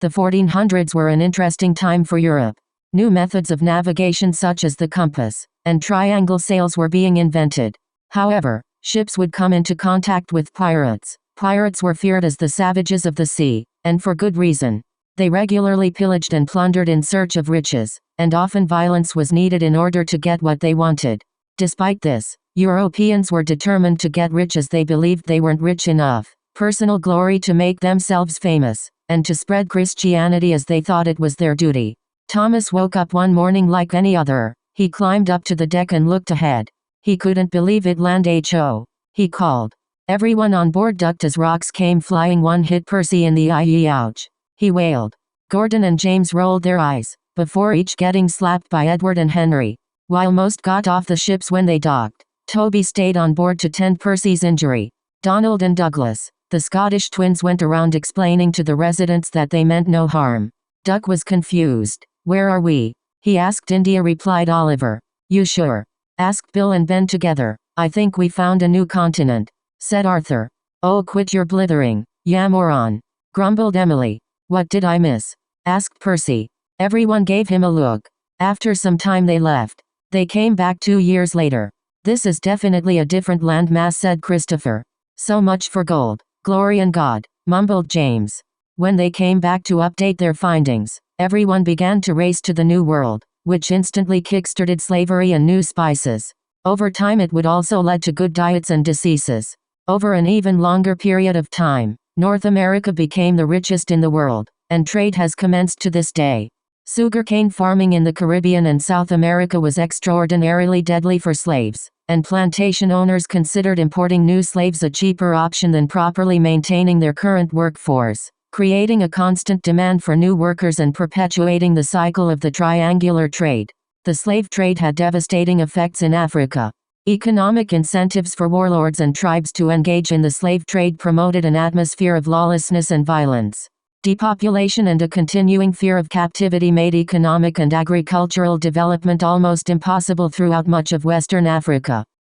The 1400s were an interesting time for Europe. New methods of navigation such as the compass and triangle sails were being invented. However, ships would come into contact with pirates. Pirates were feared as the savages of the sea, and for good reason. They regularly pillaged and plundered in search of riches, and often violence was needed in order to get what they wanted. Despite this, Europeans were determined to get rich as they believed they weren't rich enough. Personal glory to make themselves famous, and to spread Christianity as they thought it was their duty. Thomas woke up one morning like any other. He climbed up to the deck and looked ahead. He couldn't believe it. Land ho! He called. Everyone on board ducked as rocks came flying. One hit Percy in the eye. Ouch! He wailed. Gordon and James rolled their eyes, before each getting slapped by Edward and Henry. While most got off the ships when they docked, Toby stayed on board to tend Percy's injury. Donald and Douglas, the Scottish twins, went around explaining to the residents that they meant no harm. Duck was confused. "Where are we?" he asked. "India," replied Oliver. "You sure?" asked Bill and Ben together. "I think we found a new continent," said Arthur. "Oh, quit your blithering, ya moron," grumbled Emily. "What did I miss?" asked Percy. Everyone gave him a look. After some time they left. They came back 2 years later. "This is definitely a different landmass," said Christopher. "So much for gold, glory and God," mumbled James. When they came back to update their findings, everyone began to race to the New World, which instantly kickstarted slavery and new spices. Over time it would also lead to good diets and diseases. Over an even longer period of time, North America became the richest in the world, and trade has commenced to this day. Sugarcane farming in the Caribbean and South America was extraordinarily deadly for slaves, and plantation owners considered importing new slaves a cheaper option than properly maintaining their current workforce, creating a constant demand for new workers and perpetuating the cycle of the triangular trade. The slave trade had devastating effects in Africa. Economic incentives for warlords and tribes to engage in the slave trade promoted an atmosphere of lawlessness and violence. Depopulation and a continuing fear of captivity made economic and agricultural development almost impossible throughout much of Western Africa.